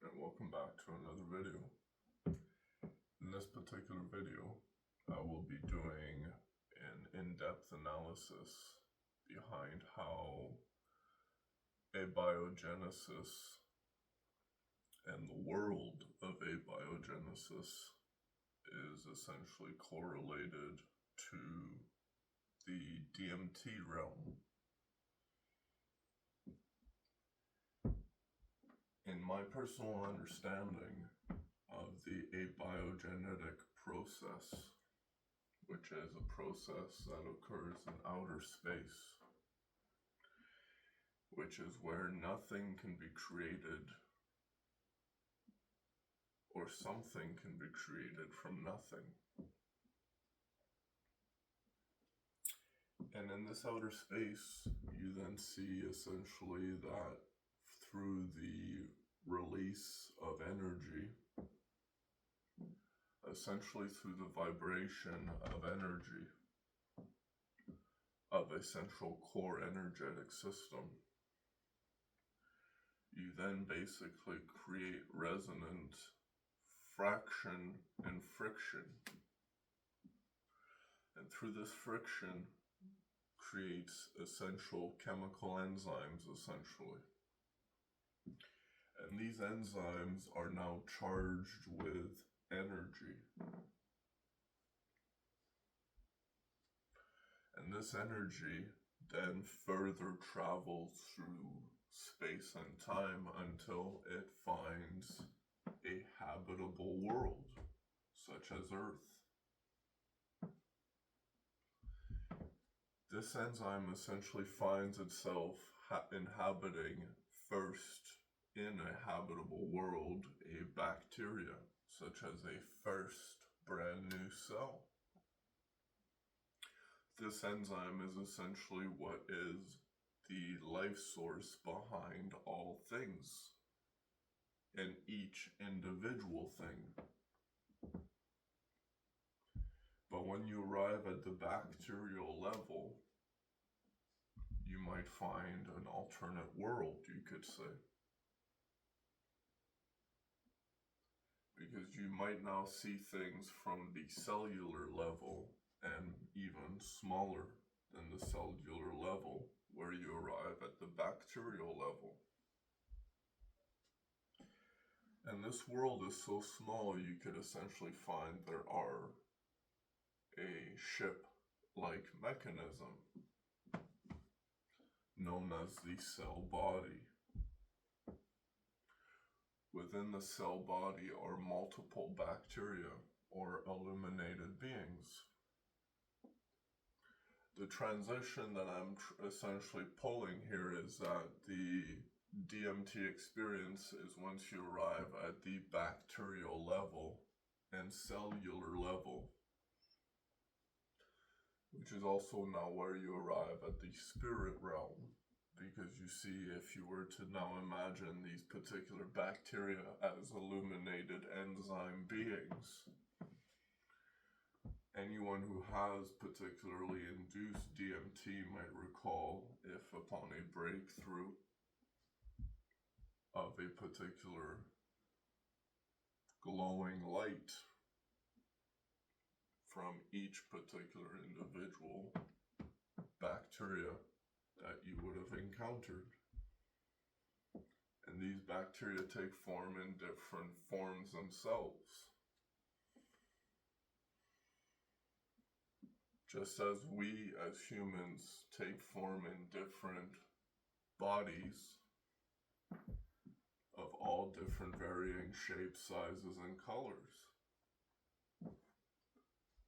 and welcome back to another video. In this particular video, I will be doing an in-depth analysis behind how abiogenesis and the world of abiogenesis is essentially correlated to the DMT realm. In my personal understanding of the abiogenetic process, which is a process that occurs in outer space, which is where nothing can be created or something can be created from nothing. And in this outer space, you then see essentially that through the release of energy, essentially through the vibration of energy, of a central core energetic system, you then basically create resonant fraction and friction. And through this friction creates essential chemical enzymes, essentially. And these enzymes are now charged with energy. And this energy then further travels through space and time until it finds a habitable world, such as Earth. This enzyme essentially finds itself inhabiting first in a habitable world a bacteria, such as a first brand new cell. This enzyme is essentially what is the life source behind all things and each individual thing. But when you arrive at the bacterial level, you might find an alternate world, you could say. Because you might now see things from the cellular level and even smaller than the cellular level, where you arrive at the bacterial level. And this world is so small, you could essentially find there are a ship-like mechanism known as the cell body. Within the cell body are multiple bacteria or illuminated beings. The transition that I'm essentially pulling here is that the DMT experience is once you arrive at the bacterial level and cellular level, which is also now where you arrive at the spirit realm. Because you see, if you were to now imagine these particular bacteria as illuminated enzyme beings, anyone who has particularly induced DMT might recall if upon a breakthrough of a particular glowing light from each particular individual bacteria that you would have encountered. And these bacteria take form in different forms themselves. Just as we as humans take form in different bodies of all different varying shapes, sizes, and colors.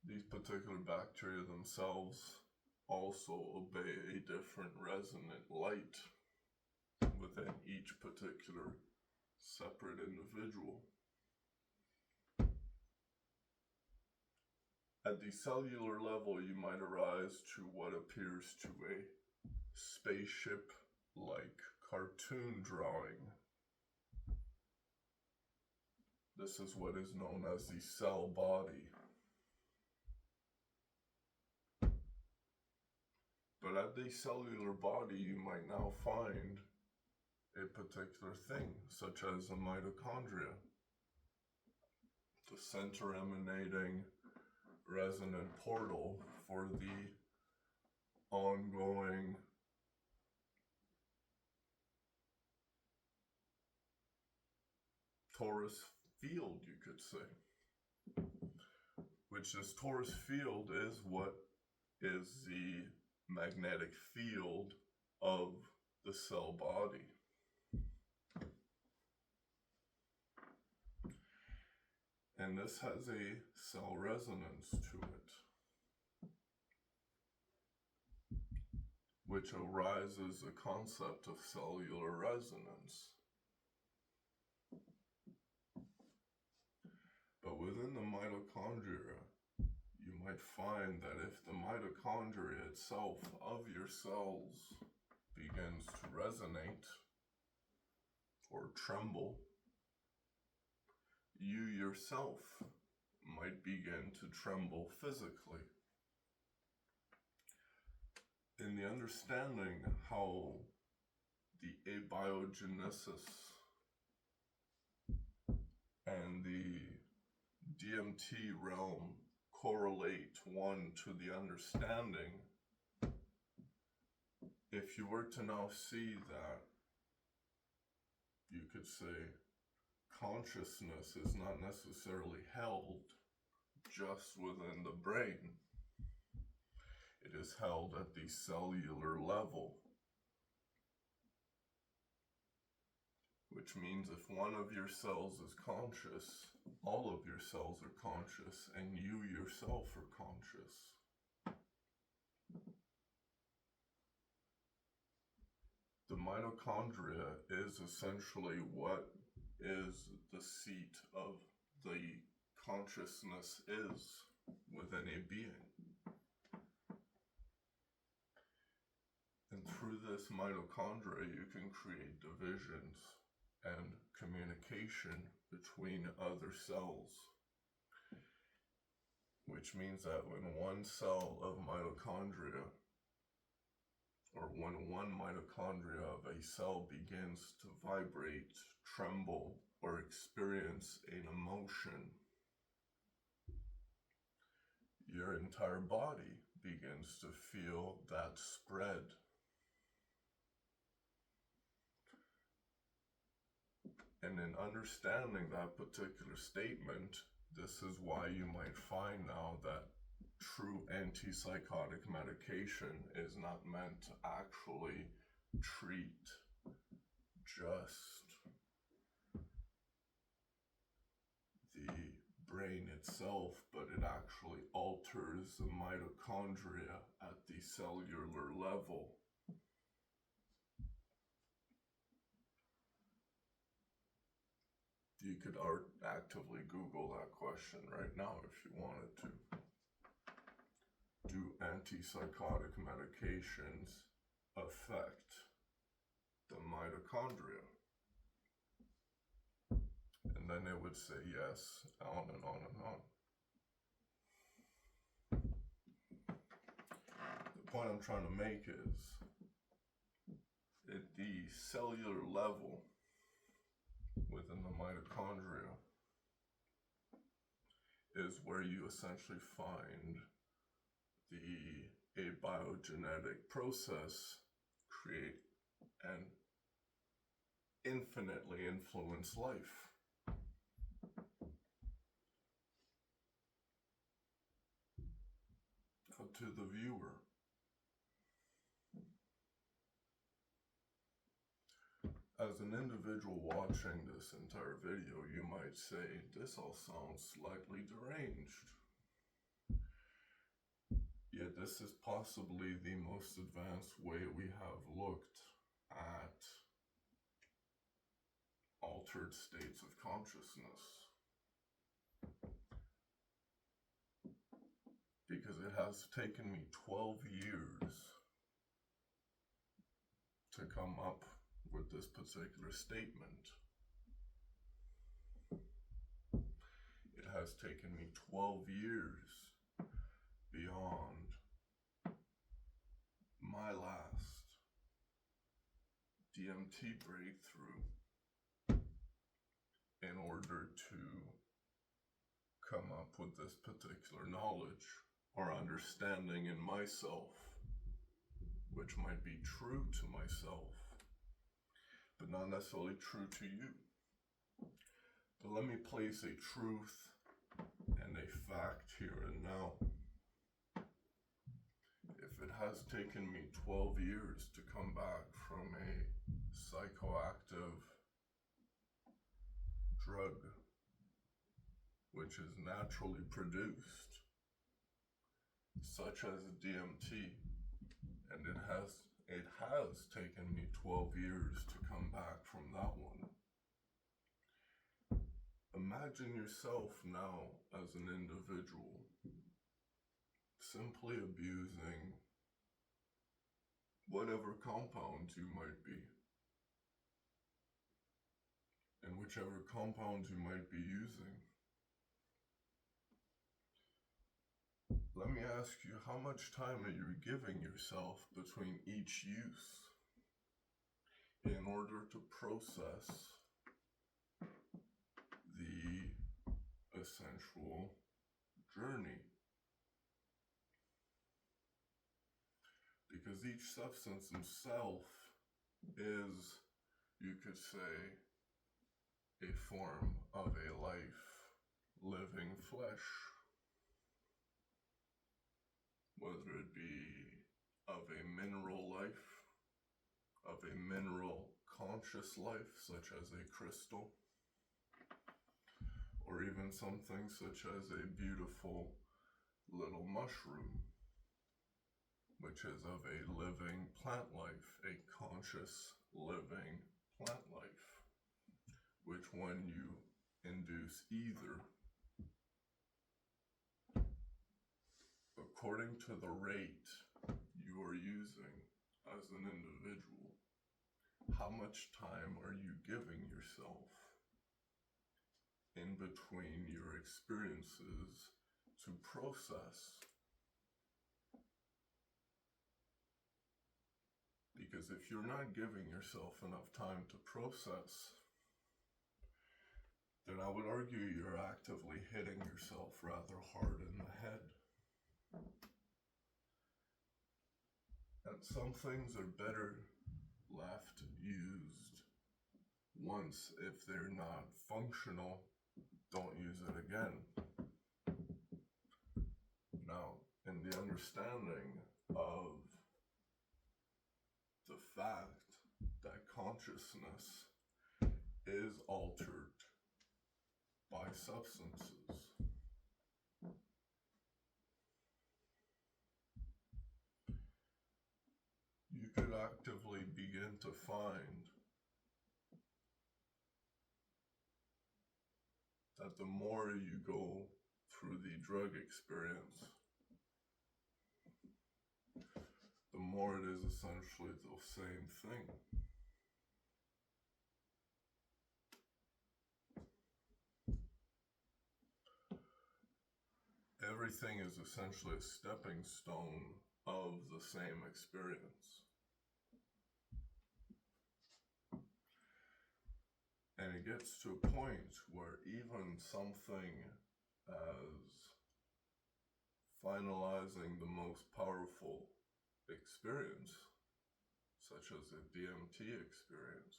These particular bacteria themselves also obey a different resonant light within each particular separate individual. At the cellular level, you might arise to what appears to a spaceship-like cartoon drawing. This is what is known as the cell body. But at the cellular body, you might now find a a particular thing, such as a mitochondria, the center emanating resonant portal for the ongoing torus field, you could say. Which this torus field is what is the magnetic field of the cell body. And this has a cell resonance to it, which arises the concept of cellular resonance. But within the mitochondria, you might find that if the mitochondria itself of your cells begins to resonate or tremble, you yourself might begin to tremble physically. In the understanding how the abiogenesis and the DMT realm correlate one to the understanding, if you were to now see that, you could say, consciousness is not necessarily held just within the brain. It is held at the cellular level. Which means if one of your cells is conscious, all of your cells are conscious, and you yourself are conscious. The mitochondria is essentially what is the seat of the consciousness is within a being. And through this mitochondria, you can create divisions and communication between other cells. Which means that when one cell of mitochondria, or when one mitochondria of a cell begins to vibrate, tremble, or experience an emotion, your entire body begins to feel that spread. And in understanding that particular statement, this is why you might find now that true antipsychotic medication is not meant to actually treat just the brain itself, but it actually alters the mitochondria at the cellular level. You could actively Google that question right now if you wanted to. Do antipsychotic medications affect the mitochondria? And then it would say yes, on and on and on. The point I'm trying to make is, at the cellular level, within the mitochondria, is where you essentially find the abiogenetic process create and infinitely influence life. Now to the viewer, as an individual watching this entire video, you might say, this all sounds slightly deranged. Yet this is possibly the most advanced way we have looked at altered states of consciousness. Because it has taken me 12 years to come up with this particular statement. It has taken me 12 years beyond my last DMT breakthrough in order to come up with this particular knowledge or understanding in myself, which might be true to myself, but not necessarily true to you. But let me place a truth and a fact here and now. If it has taken me 12 years to come back from a psychoactive drug, which is naturally produced, such as DMT, and it has taken me 12 years to come back from that one. Imagine yourself now as an individual simply abusing whatever compound you might be, and whichever compound you might be using. Let me ask you, how much time are you giving yourself between each use in order to process the essential journey? Because each substance itself is, you could say, a form of a life, living flesh. Whether it be of a mineral life, of a mineral conscious life, such as a crystal, or even something such as a beautiful little mushroom, which is of a living plant life, a conscious living plant life, which when you induce either, according to the rate you are using as an individual, how much time are you giving yourself in between your experiences to process? Because if you're not giving yourself enough time to process, then I would argue you're actively hitting yourself rather hard in the head. And some things are better left used once. If they're not functional, don't use it again. Now, in the understanding of the fact that consciousness is altered by substances, you could actively begin to find that the more you go through the drug experience, the more it is essentially the same thing. Everything is essentially a stepping stone of the same experience. And it gets to a point where even something as finalizing the most powerful experience, such as a DMT experience,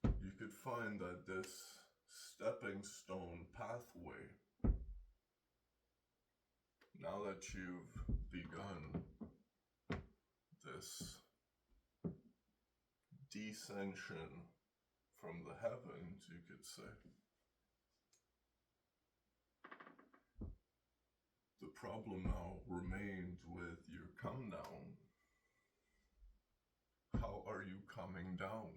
you could find that this stepping stone pathway, now that you've begun this descension from the heavens, you could say, the problem now remains with your come down. How are you coming down?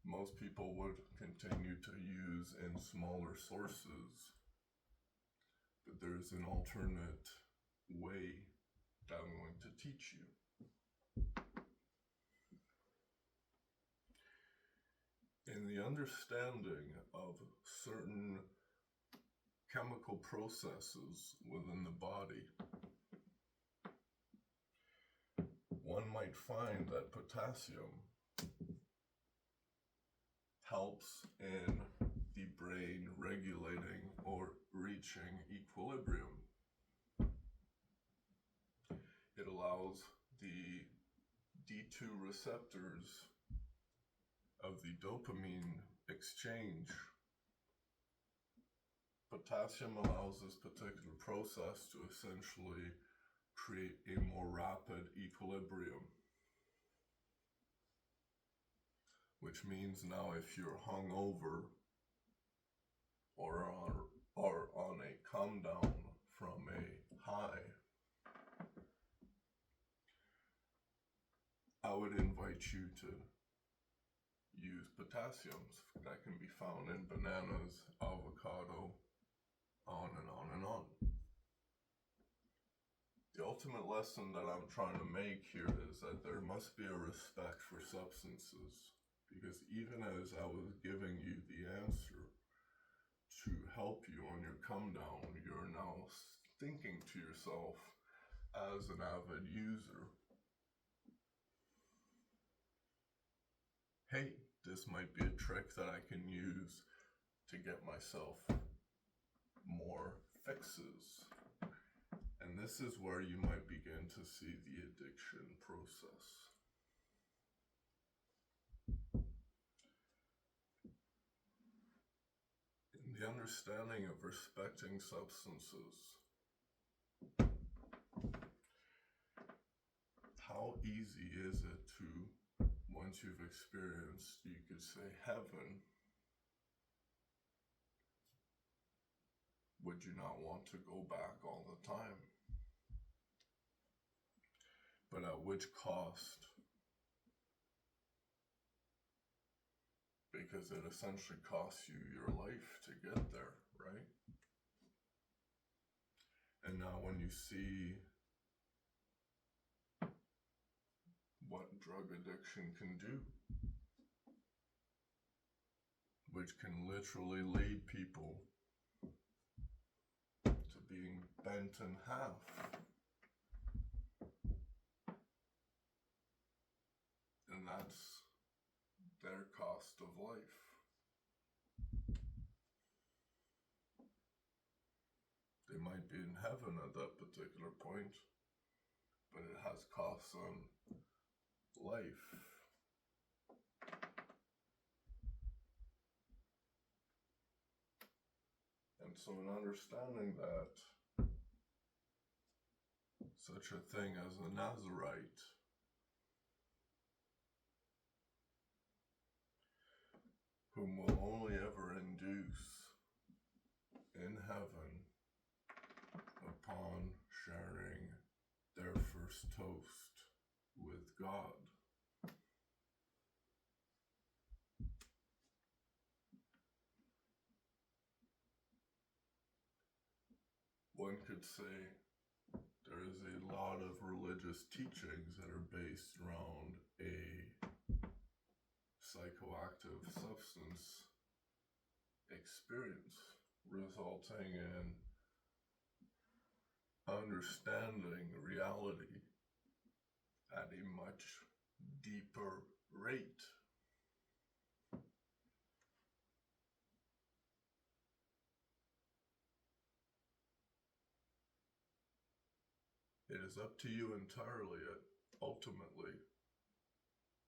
Most people would continue to use in smaller sources, but there's an alternate way that I'm going to teach you. In the understanding of certain chemical processes within the body, might find that potassium helps in the brain regulating or reaching equilibrium. It allows the D2 receptors of the dopamine exchange. Potassium allows this particular process to essentially create a more rapid equilibrium. Which means now if you're hungover or on a come down from a high, I would invite you to use potassiums that can be found in bananas, avocado, on and on and on. The ultimate lesson that I'm trying to make here is that there must be a respect for substances, because even as I was giving you the answer to help you on your come down, you're now thinking to yourself as an avid user, hey, this might be a trick that I can use to get myself more fixes. And this is where you might begin to see the addiction process. In the understanding of respecting substances, how easy is it to, once you've experienced, you could say, heaven, would you not want to go back all the time? But at which cost? Because it essentially costs you your life to get there, right? And now when you see what drug addiction can do, which can literally lead people to being bent in half, and that's their cost of life. They might be in heaven at that particular point, but it has cost them life. And so in understanding that such a thing as a Nazarite whom will only ever induce in heaven upon sharing their first toast with God. One could say there is a lot of religious teachings that are based around a psychoactive substance experience, resulting in understanding reality at a much deeper rate. It is up to you entirely, ultimately,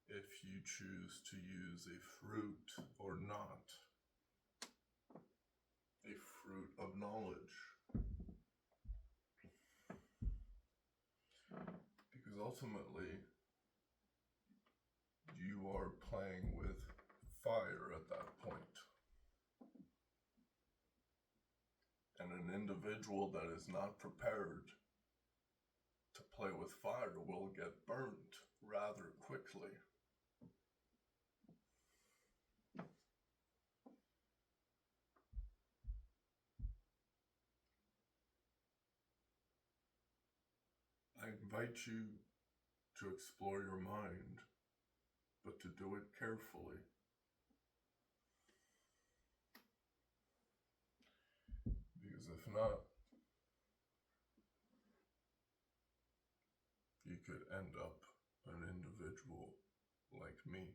if you choose to use a fruit or not. A fruit of knowledge. Because ultimately, you are playing with fire at that point. And an individual that is not prepared to play with fire will get burnt rather quickly. I invite you to explore your mind, but to do it carefully. Because if not, you could end up an individual like me.